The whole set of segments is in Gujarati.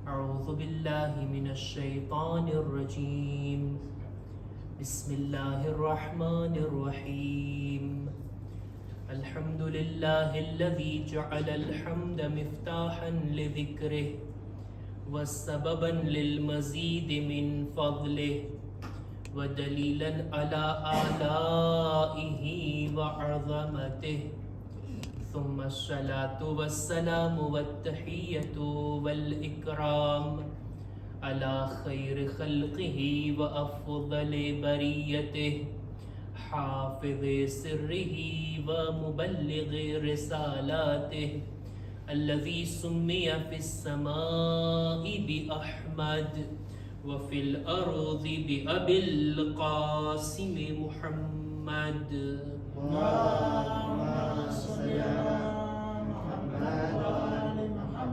أعوذ بالله من الشيطان الرجيم بسم الله الرحمن الرحيم الحمد لله الذي جعل الحمد مفتاحا لذكره وسببا للمزيد من فضله ودليلا على آلائه وعظمته ثم الصلاة والسلام والتحية والإكرام على خير خلقه وأفضل بريته حافظ سره ومبلغ رسالاته الذي سمي في السماء بأحمد وفي الأرض بأبي القاسم محمد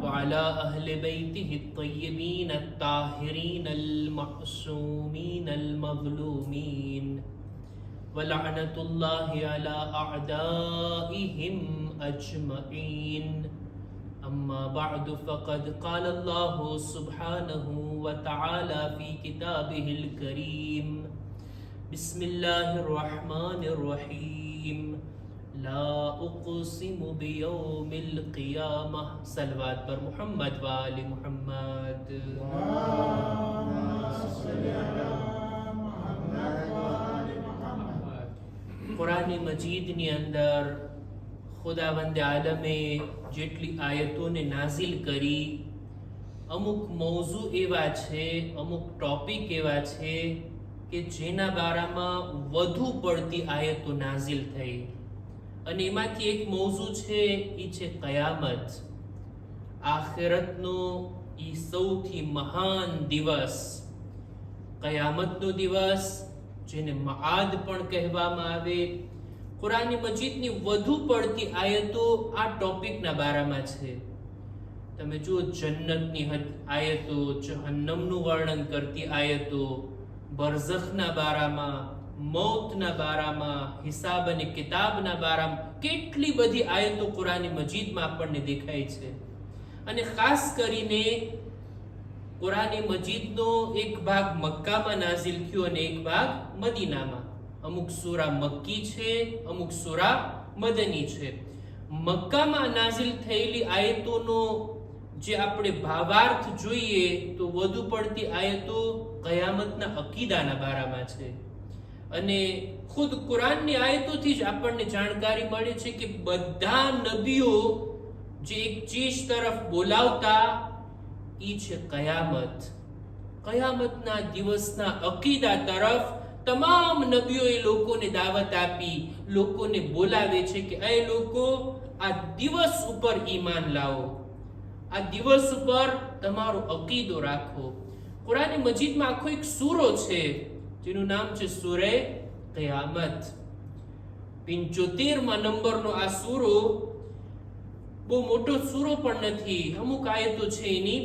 وعلى أهل بيته الطيبين الطاهرين المعصومين المظلومين ولعنة الله على أعدائهم أجمعين أما بعد فقد قال الله سبحانه وتعالى في كتابه الكريم بسم الله الرحمن الرحيم لا أقسم بيوم القيامة صلوات پر محمد وآل محمد قرآن مجید ની અંદર ખુદાવંદ આલમે જેટલી આયતોને નાઝિલ કરી અમુક મૌઝુ એવા છે અમુક ટોપિક એવા છે કે જેના બારામાં વધુ પડતી આયતો નાઝિલ થઈ અને એમાંથી એક મૌઝુ છે એ છે કયામત આખિરતનો એ સૌથી મહાન દિવસ કયામતનો દિવસ જેને મઆદ પણ કહેવામાં આવે કુરાન મજીદની વધુ પડતી આયતો આ ટોપિકના બારામાં છે તમે જુઓ જન્નતની આયતો જહન્નમનું વર્ણન કરતી આયતો બરઝખના બારામાં મૌતના બારામાં હિસાબ અને કિતાબના બારામાં કેટલી બધી આયતો કુરાન મજીદમાં આપણને દેખાય છે અને ખાસ કરીને કુરાન મજીદનો એક ભાગ મક્કામાં નાઝિલ થયો અને એક ભાગ મદીનામાં અમુક સૂરા મક્કી છે અમુક સૂરા મદની છે મક્કામાં નાઝિલ થયેલી આયતોનો જે આપણે ભાવાર્થ જોઈએ તો વધુ પડતી આયતો કયામતના અકીદાના બારામાં છે અને ખુદ કુરાનની આયતોથી જ આપણને જાણકારી મળે છે કે બધા નબીઓ જે એક ચીજ તરફ બોલાવતા ઈ છે કયામત કયામતના દિવસના અકીદા તરફ તમામ નબીઓએ લોકોને દાવત આપી લોકોને બોલાવે છે કે એ લોકો આ દિવસ ઉપર ઈમાન લાવો આ દિવસ ઉપર તમારો અકીદો રાખો કુરાન મજીદમાં આખો એક સૂરો છે જેનું નામ છે સૂરે કયામત 75મા નંબરનો આ સૂરો બહુ મોટો સૂરો પણ નથી અમુક આયતો છે એની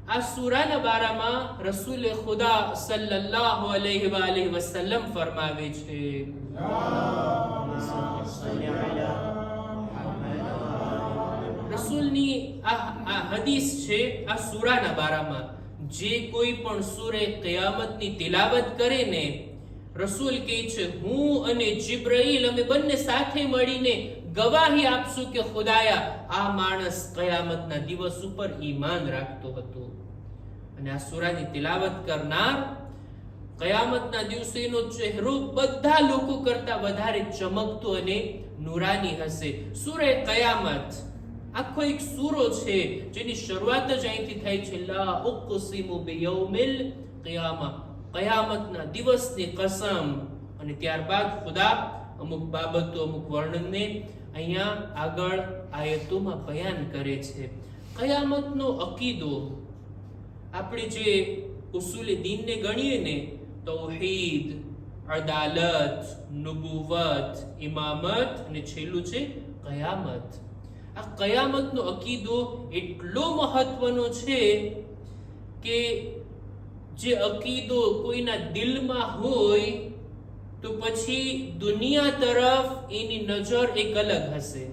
આ સૂરાના બારામાં રસૂલ ખુદા સલ્લલ્લાહુ અલૈહિ વાલેહ વસલ્લમ ફરમાવે છે રસૂલની આ હદીસ છે આ સૂરાના બારામાં જે કોઈ પણ સૂરે કયામતની તિલાવત કરે ને રસૂલ કહે છે હું અને જિબ્રાઈલ અમે બંને સાથે મળીને ગવાહી આપશું કે ખુદાયા આ માણસ કયામતના દિવસ ઉપર ઈમાન રાખતો હતો અને આ સૂરાની તિલાવત કરનાર કયામતના દિવસે એનો ચહેરો બધા લોકો કરતા વધારે ચમકતો અને નૂરાની હશે સૂરે કયામત આખો એક સૂરો છે જેની શરૂઆત જ અહીંથી થાય છે લા ઉક્સિમુ બિયૌમિલ કિયામા કયામતના દિવસની કસમ અને ત્યારબાદ ખુદા અમુક બાબતો અમુક વર્ણનને અહીંયા આગળ આયતોમાં બયાન કરે છે કયામતનો અકીદો આપણે જે ઉસૂલે દીનને ગણીએ ને તૌહીદ અદાલત નુબુવત ઇમામત અને છેલ્લું છે કયામત આ કયામતનો અકીદો એટલો મહત્વનો છે કે જે અકીદો કોઈના દિલમાં હોય તો પછી દુનિયા તરફ એની નજર એક અલગ હશે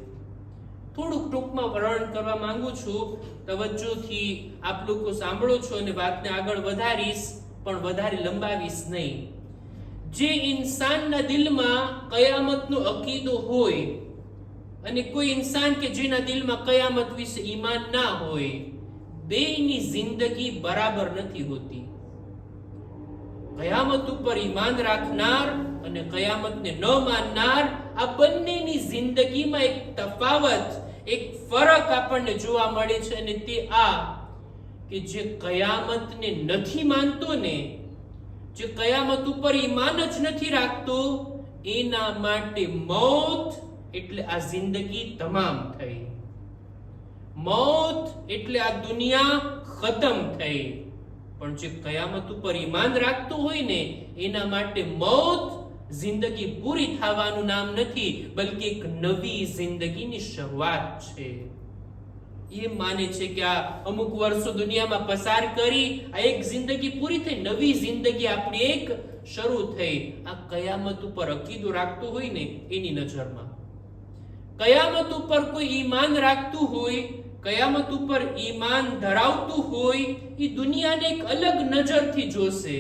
થોડુંક ટૂંકમાં વર્ણન કરવા માંગુ છું. તવજ્જોથી આપ લોકો સાંભળો છો અને વાતને આગળ વધારીશ, પણ વધારે લંબાવીશ નહીં. જે ઇન્સાનના દિલમાં કયામતનો અકીદો હોય અને કોઈ ઇન્સાન કે જેના દિલમાં કયામત વિશે ઈમાન ના હોય, બેયની જિંદગી બરાબર નથી હોતી. કયામત ઉપર ઈમાન રાખનાર અને કયામતને ન માનનાર, આ બંનેની જિંદગીમાં એક તફાવત, એક ફરક આપણને જોવા મળે છે, અને તે આ કે જે કયામતને નથી માનતો ને, જે કયામત ઉપર ઈમાન જ નથી રાખતો, એના માટે મોત એટલે આ જિંદગી તમામ થઈ. મોત એટલે આ દુનિયા ખતમ થઈ. પણ જે કયામત ઉપર ઈમાન રાખતો હોય ને, એના માટે મોત જિંદગી પૂરી થવાનું નામ નથી, બલકે એક નવી જિંદગીની શરૂઆત છે. એ માને છે કે આ અમુક વર્ષો દુનિયામાં પસાર કરી, આ એક જિંદગી પૂરી થઈ, નવી જિંદગી આપણી એક શરૂ થઈ. આ કયામત ઉપર અકીદો રાખતો હોય ને એની નજરમાં. કયામત ઉપર કોઈ ઈમાન રાખતું હોય, કયામત ઉપર ઈમાન ધરાવતું હોય, એ દુનિયાને એક અલગ નજરથી જોશે.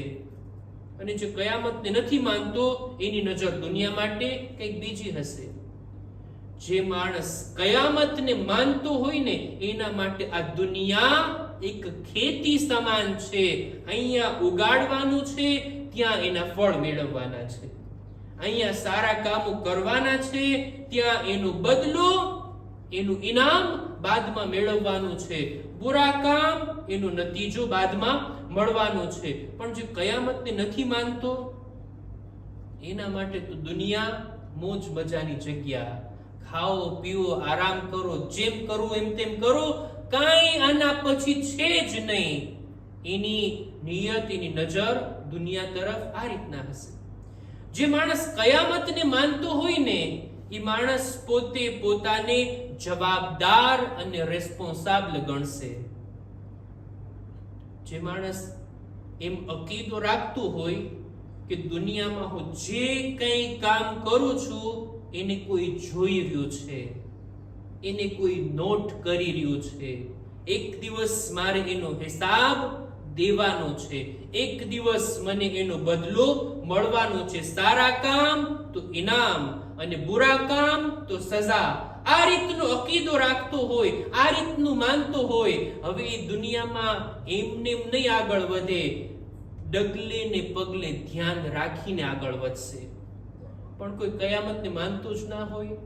અને જે કયામતને નથી માનતો, એની નજર દુનિયા માટે કંઈક બીજી હશે. જે માણસ કયામતને માનતો હોય ને, એના માટે આ દુનિયા એક ખેતી સમાન છે. અહીંયા ઉગાડવાનું છે, ત્યાં એના ફળ મેળવવાના છે. અહીંયા સારા કામો કરવાના છે, ત્યાં એનો બદલો, એનું ઇનામ બાદમાં મેળવવાનું છે. બુરા કામ, એનો નતીજો બાદમાં મળવાનો છે. પણ જે કયામતને નથી માનતો, એના માટે તો દુનિયા મોજ મજાની જગ્યા. ખાઓ પીઓ, આરામ કરો, જેમ કરવું એમ તેમ કરો, કાંઈ આના પછી છે જ નહીં. એની નિયત, એની નજર દુનિયા તરફ આ રીતના હશે. જે માણસ કયામતને માનતો હોય ને, એ માણસ પોતે પોતાને જવાબદાર અને રેસ્પોન્સાબલ ગણશે. જે માણસ એમ અકીદો રાખતો હોય કે દુનિયામાં હું જે કંઈ કામ કરું છું, એને કોઈ જોઈ રહ્યું છે, એને કોઈ નોટ કરી રહ્યું છે, એક દિવસ મારે એનો હિસાબ દેવાનો છે, એક દિવસ મને એનો બદલો મળવાનો છે. સારા કામ તો ઇનામ અને બુરા કામ તો સજા. આ રીતનો અકીદો રાખતો હોય, આ રીતનું માનતો હોય, હવે એ દુનિયામાં એમને નહીં આગળ વધે, ડગલે ને પગલે ધ્યાન રાખીને આગળ વધશે. પણ કોઈ કયામતને માનતો જ ના હોય,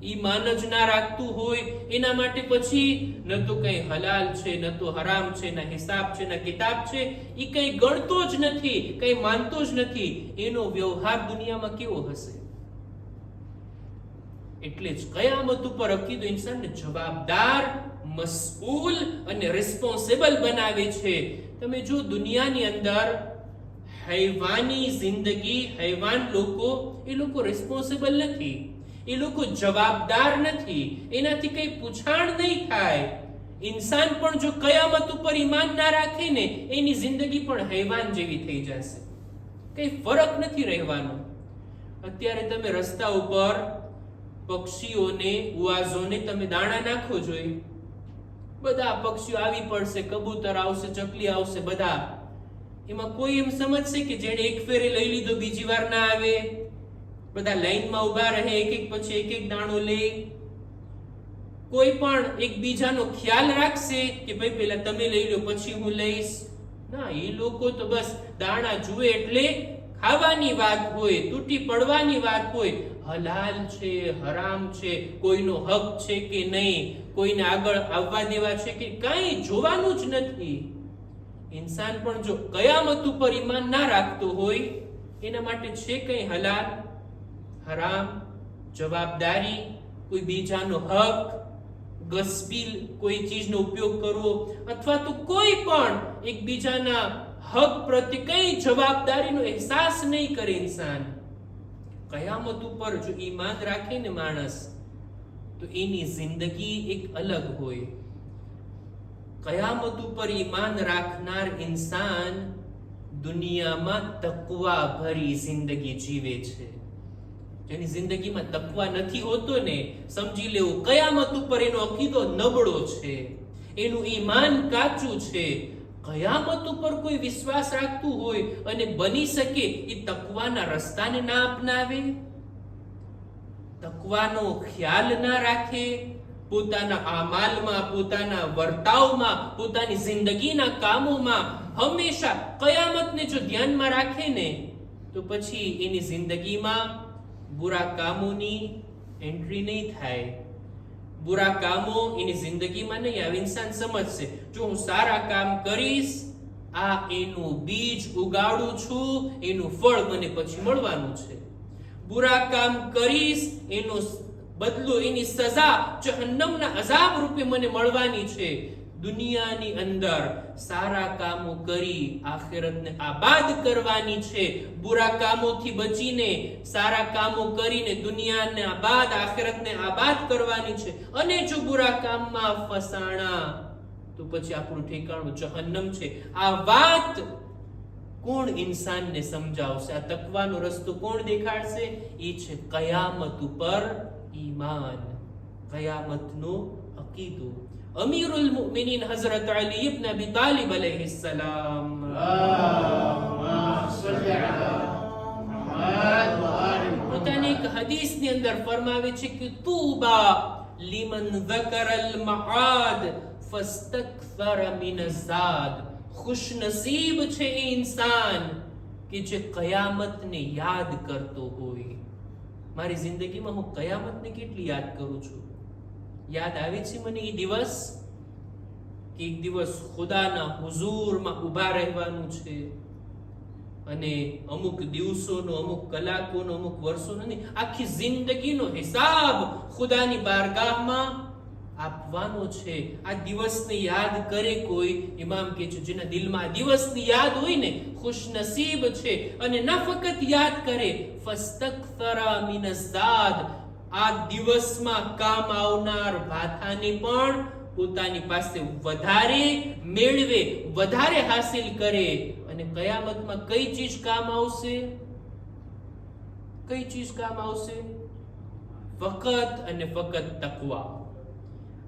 ઈમાન જ ના રાખતું હોય, એના માટે પછી ન તો કઈ હલાલ છે, ન તો હરામ છે, ના હિસાબ છે, ના કિતાબ છે, એ કઈ ગણતો જ નથી, કઈ માનતો જ નથી. એનો વ્યવહાર દુનિયામાં કેવો હશે? એટલે જ કયામત ઉપર અકીદો ઇન્સાનને જવાબદાર, મસઉલ અને રિસ્પોન્સિબલ બનાવે છે. તમે જો દુનિયાની અંદર હૈવાની જિંદગી, હૈવાન લોકો, એ લોકો રિસ્પોન્સિબલ નથી, એ લોકો જવાબદાર નથી, એનાથી કઈ પૂછાણ નહીં થાય. ઇન્સાન પણ જો કયામત ઉપર ઈમાન ના રાખે ને, એની જિંદગી પણ હૈવાન જેવી થઈ જશે, કઈ ફરક નથી રહેવાનો. અત્યારે તમે રસ્તા ઉપર પક્ષીઓને, ઉવાઝોને તમે દાણા નાખો જોઈ, બધા પક્ષીઓ આવી પડશે, કબૂતર આવશે, ચકલી આવશે, બધા. એમાં કોઈ એમ સમજશે કે જેને એક ફેરે લઈ લીધો બીજી વાર ના આવે? બધા લાઈનમાં ઉભા રહે, એક એક પછી એક એક દાણો લે. કોઈ પણ એકબીજાનો ખ્યાલ રાખશે કે ભાઈ પહેલા તમે લઈ લો પછી હું લઈશ? ના, એ લોકો તો બસ દાણા જુએ એટલે ખાવાની વાત હોય, તૂટી પડવાની વાત હોય. હલાલ છે, હરામ છે, કોઈનો હક છે કે નહીં, કોઈને આગળ આવવા દેવા છે કે કાંઈ જોવાનું જ નથી. ઇન્સાન પણ જો કયામત ઉપર ઈમાન ના રાખતો હોય, એના માટે છે કઈ હલાલ, હરામ, જવાબદારી, કોઈ બીજાનો હક, ગસ્બી કોઈ ચીજનો ઉપયોગ કરવો, અથવા તો કોઈ પણ એકબીજાના હક પ્રત્યે કઈ જવાબદારીનો અહેસાસ નહીં કરે ઇન્સાન, કયામત ઉપર જો ઈમાન રાખે ને માણસ, તો એની જિંદગી એક અલગ હોય. કયામત ઉપર ઈમાન રાખનાર ઇન્સાન દુનિયામાં તકવા ભરી જિંદગી જીવે છે. જેની જિંદગીમાં તકવા નથી હોતો ને, સમજી લેવું કયામત ઉપર એનો અકીદો નબળો છે, એનું ઈમાન કાચું છે. કયામત ઉપર કોઈ વિશ્વાસ રાખતું હોય અને બની શકે એ તકવાના રસ્તાને ના અપનાવે, તકવાનો ખ્યાલ ના રાખે, પોતાના આમાલમાં, પોતાના વર્તાવમાં, પોતાની જિંદગીના કામોમાં હંમેશા કયામતને જો ધ્યાનમાં રાખે ને, તો પછી એની જિંદગીમાં બુરા કામોની એન્ટ્રી નહીં થાય. બુરા કામો એની જિંદગીમાં નહીં આવે. ઇન્સાન સમજશે જો હું સારા કામ કરીશ, આ એનું બીજ ઉગાડું છું, એનું ફળ મને પછી મળવાનું છે. બુરા કામ કરીશ, એનો બદલો, એની સજા જહન્નમના અઝાબ રૂપે મને મળવાની છે. દુનિયાની અંદર સારા કામો કરી આખિરતને આબાદ કરવાની છે. બુરા કામોથી બચીને સારા કામો કરીને દુનિયાને આબાદ, આખિરતને આબાદ કરવાની છે. અને જો બુરા કામમાં ફસાણા તો પછી આપણું ઠેકાણું જહન્નમ છે. આ વાત કોણ ઇન્સાનને સમજાવશે? આ તકવાનો રસ્તો કોણ દેખાડશે? એ છે કયામત ઉપર ઈમાન, કયામતનો અકીદો. અમીરુલ મુમિનીન હઝરત અલી ઇબ્ન અબી તાલિબ અલૈહિસ્સલામ પોતાની એક હદીસની અંદર ફરમાવે છે કે તુબા લિમન ઝકરલ મઆદ ફસ્તકસર મિન ઝાદ. ખુશનસીબ છે એ ઇન્સાન કે જે કયામતને યાદ કરતો હોય. મારી જિંદગીમાં હું કયામતને કેટલી યાદ કરું છું? યાદ આવે છે મને એ દિવસ કે એક દિવસ ખુદાના હુઝુરમાં ઊભા રહેવાનું છે, અને અમુક દિવસોનો, અમુક કલાકોનો, અમુક વર્ષોનો નહીં, આખી જિંદગીનો હિસાબ ખુદાની બારગાહમાં આપવાનો છે. આ દિવસને યાદ કરે કોઈ, ઇમામ કહે છે જેના દિલમાં આ દિવસની યાદ હોય ને, ખુશનસીબ છે. અને ન ફકત યાદ કરે, ફસ્તકસરા મિન ઝાદ, આ દિવસમાં કામ આવનાર ભાથાને પણ પોતાની પાસે વધારે મેળવે, વધારે હાસિલ કરે. અને કયામતમાં કઈ ચીજ કામ આવશે? કઈ ચીજ કામ આવશે? ફકત અને ફકત તકવા.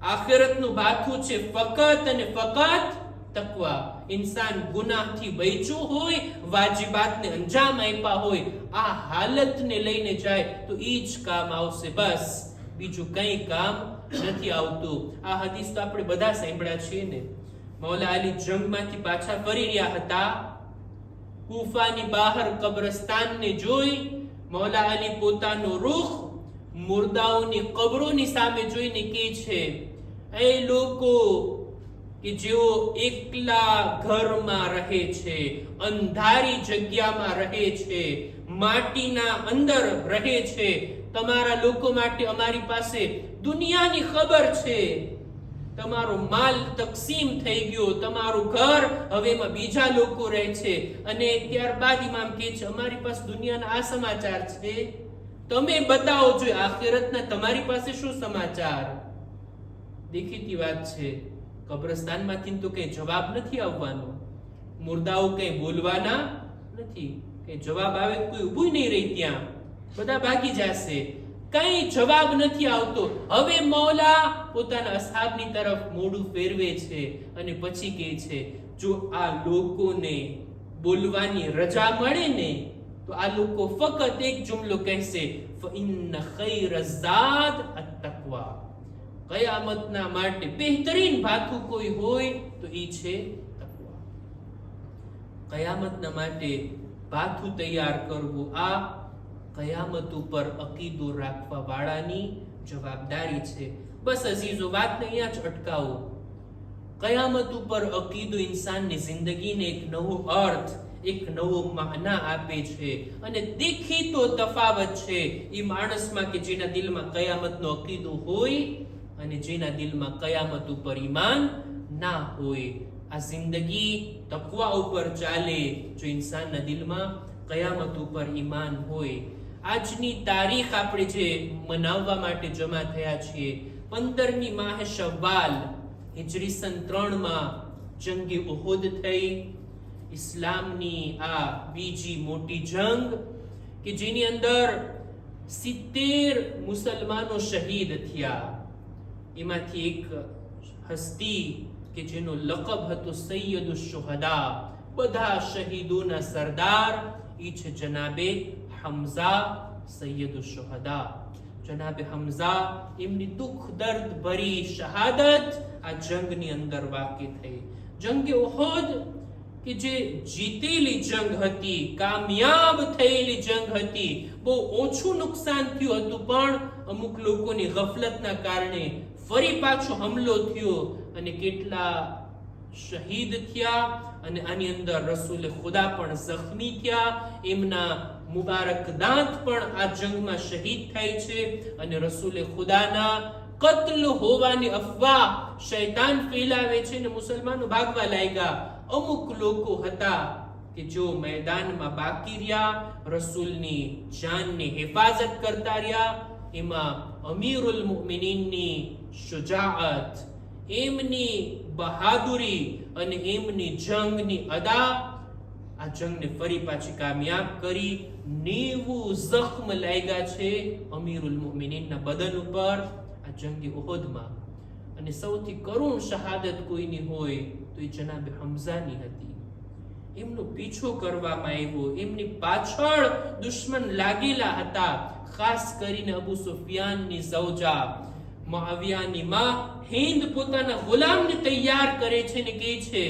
આખિરતનું ભાથું છે ફકત અને ફકત તકવા. ઇન્સાન ગુનાહથી બચ્યું હોય, વાજિબાતને અંજામ આપ્યા હોય, આ હાલતને લઈને જાય તો ઈ જ કામ આવશે, બસ બીજું કઈ કામ નથી આવતું. આ હદીસ તો આપણે બધા સાંભળ્યા છીએ ને. મૌલા અલી જંગમાંથી પાછા ફરી રહ્યા હતા, કૂફાની બહાર કબ્રસ્તાનને જોઈ મૌલા અલી પોતાનો રૂખ મુર્દાઓની કબરોની સામે જોઈને કહે છે, એ લોકો કે જેઓ એકલા ઘરમાં રહે છે, અંધારી જગ્યામાં રહે છે, માટીના અંદર રહે છે, તમારા લોકો માટે અમારી પાસે દુનિયાની ખબર છે. તમારો માલ તકસીમ થઈ ગયો, તમારું ઘર હવે એમાં બીજા લોકો રહે છે. અને ત્યારબાદ ઇમામ કહે છે, અમારી પાસે દુનિયાના આ સમાચાર છે, તમે બતાવો જોઈએ આખિરતના તમારી પાસે શું સમાચાર? દેખીતી વાત છે, કબ્રસ્તાનમાંથી તો કઈ જવાબ નથી આવવાનો, મુર્દાઓ કઈ બોલવાના નથી. કઈ જવાબ આવે કોઈ ઊભું નહીં રહી, ત્યાં બધા ભાગી જશે, કઈ જવાબ નથી આવતો. હવે મૌલા પોતાના અસહાબની તરફ મોઢું ફેરવે છે અને પછી કહે છે, જો આ લોકોને બોલવાની રજા મળે ને તો આ લોકો ફક્ત એક જુમલો કહેશે, ફઇન્ન ખૈર ઝાદ અત-તક્વા. કયામતના માટે બહેતરીન ભાથું કોઈ હોય તો ઈ છે તકવા. કયામતના માટે ભાથું તૈયાર કરવું, આ કયામત ઉપર અકીદો રાખવા વાળાની જવાબદારી છે. બસ અઝીઝો, વાતને અહીંયા જ અટકાવો. કયામત ઉપર અકીદો ઇન્સાનની જિંદગીને એક નવો અર્થ, એક નવો માના આપે છે. અને દેખીતો તફાવત છે એ માણસમાં કે જેના દિલમાં કયામતનો અકીદો હોય અને જેના દિલમાં કયામત ઉપર ઈમાન ના હોય. આ જિંદગી તકવા ઉપર ચાલે જો ઇન્સાનના દિલમાં કયામત ઉપર ઈમાન હોય. આજની તારીખ આપણે જે મનાવવા માટે જમા થયા છીએ, 15મી માહે શવ્વાલ હિજરી સન 3 જંગે ઉહુદ થઈ. ઇસ્લામની આ બીજી મોટી જંગ કે જેની અંદર 70 મુસલમાનો શહીદ થયા. એમાંથી એક હસ્તી કે જેનો લકબ હતો સૈયદુ શુહદા, બધા શહીદોના સરદાર, ઈ છે જનાબે હમઝા સૈયદુ શુહદા. જનાબે હમઝા એમની દુઃખ દર્દ ભરી શહાદત આ જંગની અંદર વાકી થઈ. જંગે ઉહદ કે જે જીતેલી જંગ હતી, કામયાબ થયેલી જંગ હતી, બહુ ઓછું નુકસાન થયું હતું, પણ અમુક લોકોની ગફલતના કારણે ફરી પાછો હુમલો થયો અને કેટલા શહીદ થયા. અને આની અંદર રસૂલ ખુદા પણ જખ્મી થયા, એમના મુબારક દાંત પણ આ જંગમાં શહીદ થાય છે. અને રસૂલ ખુદાના કત્લ હોવાની અફવા શૈતાન ફેલાવે છે ને મુસલમાનો ભાગવા લાગ્યા. અમુક લોકો હતા કે જો મેદાનમાં બાકી રહ્યા, રસૂલની જાનની હિફાજત કરતા રહ્યા. એમાં અમીરુલ મુમિનીનની શુજાઅત, એમની બહાદુરી અને એમની જંગની અદા આ જંગને ફરી પાછી કામયાબ કરી. 90 જખ્મ લાગ્યા છે અમીરુલ મુમિનીનના બદન ઉપર આ જંગી ઉહદમાં. અને સૌથી કરુણ શહાદત કોઈની હોય તો એ જનાબે હમઝાની હતી. એમનો પીછો કરવામાં આવ્યો, એમની પાછળ દુશ્મન લાગેલા હતા. ખાસ કરીને અબુ સુફિયાનની ઝૌજા મુઆવિયાની માં હિન્દ પોતાના ગુલામને તૈયાર કરે છે ને કહે છે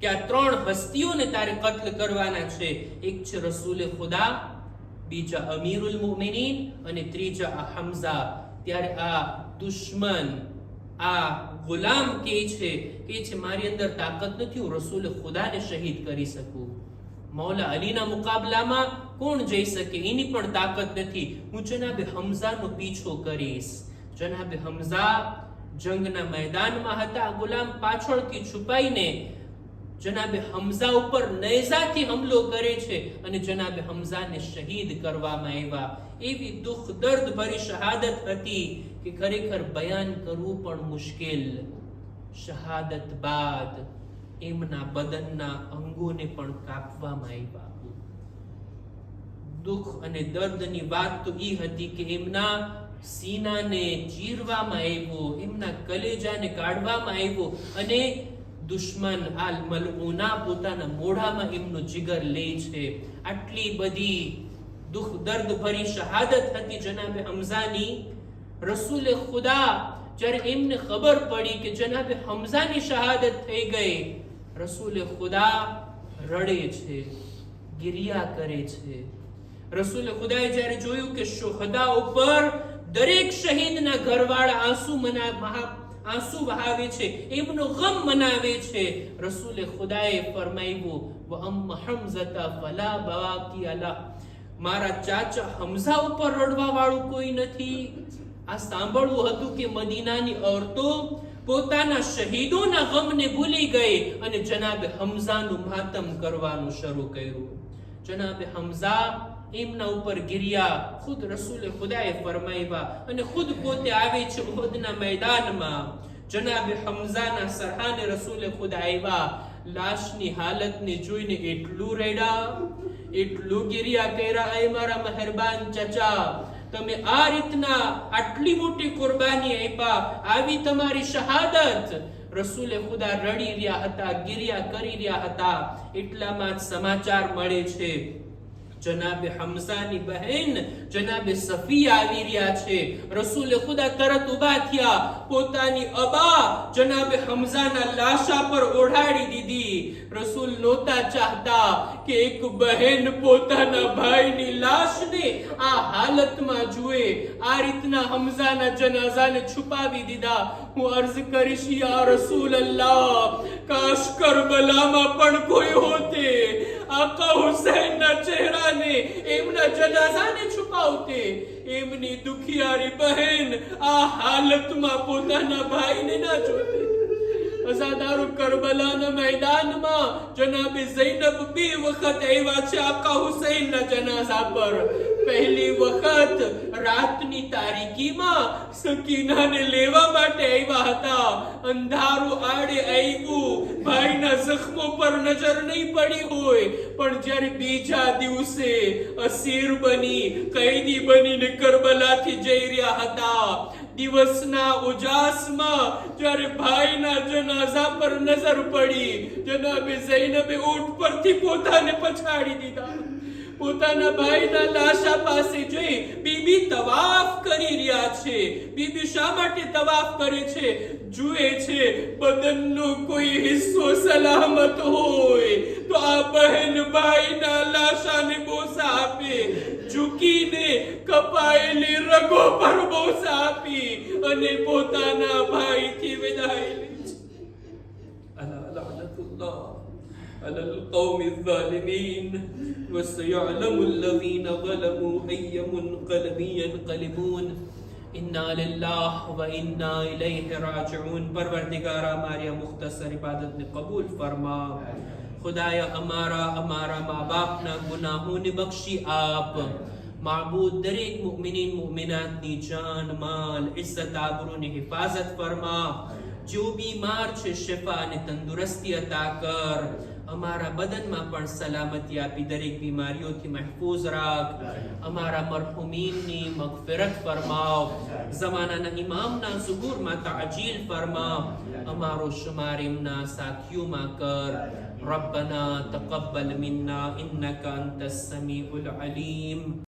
કે આ 3 હસ્તીઓને તારે કત્લ કરવાના છે. એક છે રસૂલે ખુદા, બીજા અમીરુલ મુમિનીન અને ત્રીજા આ હમઝા. ત્યારે આ દુશ્મન, આ ગુલામ કહે છે મારી અંદર તાકાત નથી, હું રસૂલ ખુદાને શહીદ કરી શકું. મૌલા અલીના મુકાબલામાં કોણ જઈ શકે, એની પણ તાકાત નથી, હું જનાબે હમઝાનો પીછો કરીશ. જનાબે હમઝા જંગના મેદાનમાં હતા. ગુલામ પાછળથી છુપાઈને જનાબે હમઝા ઉપર નેઝાથી હુમલો કરે છે અને જનાબે હમઝાને શહીદ કરવામાં આવ્યા. એવી દુઃખ દર્દ ભરી શહાદત હતી કે ખરેખર બયાન કરવું પણ મુશ્કેલ. શહાદત બાદ એમના બદનના અંગોને પણ કાપવામાં આવ્યા. દુઃખ અને દર્દની વાત તો એ હતી કે એમના સીનાને ચીરવામાં આવ્યો, એમના કલેજાને કાઢવામાં આવ્યો અને દુશ્મન આલ મલઉના પોતાના મોઢામાં એમનો જીગર લે છે. આટલી બધી દુઃખ દર્દ ભરી શહાદત હતી જનાબે હમઝાની. રસૂલે ખુદા જ્યારે એમને ખબર પડી કે જનાબે હમઝાની શહાદત થઈ ગઈ, રસૂલે ખુદા રડે છે, ગિરિયા કરે છે. રસૂલે ખુદાએ જ્યારે જોયું કે શુહદા ઉપર દરેક શહીદના ઘરવાળા આંસુ વહાવે છે, એમનો ગમ મનાવે છે, રસૂલે ખુદાએ ફરમાવ્યું વ અમ્મા હમઝતા ફલા બવાકી અલા, મારા ચાચા હમઝા ઉપર રડવા વાળું કોઈ નથી. આ સાંભળવું હતું કે મદીનાની औरतो પોતાના શહીદોના ગમને ભૂલી ગઈ અને જનાબે હમઝાનું માતમ કરવાનું શરૂ કર્યું. જનાબે હમઝા એમના ઉપર ગિરિયા, ખુદ રસૂલે ખુદાએ ફરમાવ્યા અને ખુદ પોતે આવે છે ઉહદના મેદાનમાં. જનાબે હમઝાના સરહાને રસૂલે ખુદા આવ્યા. લાશની હાલતને જોઈને એટલું રડ્યા, એટલું ગિરિયા કર્યા, એ મારા મહેરબાન ચાચા, તમે આ રીતના આટલી મોટી કુરબાની આપ્યા, આવી તમારી શહાદત. રસૂલે ખુદા રડી રહ્યા હતા, ગિરિયા કરી રહ્યા હતા. એટલામાં સમાચાર મળે છે જનાબે હમઝાની બહેન જનાબે સફિયા આવી રહ્યા છે. રસૂલે ખુદા તરત ઊભા થયા, પોતાની અબા જનાબે હમઝાના લાશા પર ઓઢાડી દીધી. રસૂલ નહોતા ચાહતા કે એક બહેન પોતાના ભાઈની લાશને આ હાલતમાં જુએ. આ રીતના હમઝાના જનાઝાને છુપાવી દીધા. હું અર્જ કરીશ યા રસૂલ અલ્લાહ, કાશ કરબલામાં પણ કોઈ હોતે, આકા હુસૈનના ચહેરાને, એમના જનાઝાને છુપાવતે. એમની દુખિયારી બહેન આ હાલતમાં પોતાના ભાઈને ના જોતે. અઝાદારો કરબલાના મેદાનમાં જનાબે ઝૈનબ 2 વખત આવ્યા છે આકા હુસૈનના જનાઝા પર. પહેલી વખત રાતની તારીકીમાં સકીનાને લેવા માટે આવ્યા હતા. અંધારું આડે આવ્યું, ભાઈના જખ્મો પર નજર નહીં પડી હોય, પણ જ્યારે બીજા દિવસે અસીર બની, કૈદી બનીને કરબલાથી જઈ રહ્યા હતા, દિવસના ઉજાસમાં જ્યારે ભાઈના જનાઝા પર નજર પડી, જનાબે ઝૈનબે ઊંટ પરથી પોતાને પછાડી દીધા. પોતાના ભાઈના લાશા પાસે જઈ બીબી તવાફ કરી રહ્યા છે. બીબી શા માટે તવાફ કરે છે? જુએ છે બદનનો કોઈ હિસ્સો સલામત હોય તો આ બહેન ભાઈના લાશાને બોસા આપે. ઝૂકીને કપાયેલી રગો પર બોસા આપી અને પોતાના ભાઈથી વિદાય લે છે. અલા લઅનતુલ્લાહ على القوم الظالمين وسيعلم الذين ظلموا أي منقلب ينقلبون إنا لله وإنا إليه راجعون. परवरदिगारा हमारी मुख्तसर इबादत ने कबूल फरमा. खुदाया हमारा माँ बाप ना गुनाहों ने बख्शी आप. माबूद दरेक मुमिनीन मुमिनात नी जान माल इज्जत आबरू ने हिफाजत फरमा. जो बीमार छे शिफा ने तंदुरुस्ती अता कर. અમારા બદનમાં પણ સલામતી આપી દરેક બીમારીઓથી મહેફૂઝ રાખ. અમારા મરહુમીનની મગફિરત ફરમાવ. ઝમાનાના ઇમામના ઝુહૂરમાં તાજીલ ફરમાવ. અમારો શુમાર એમના સાથીઓમાં કર. રબ્બના તકબ્બલ મિન્ના ઇન્નકા અંતસ સમીઉલ અલીમ.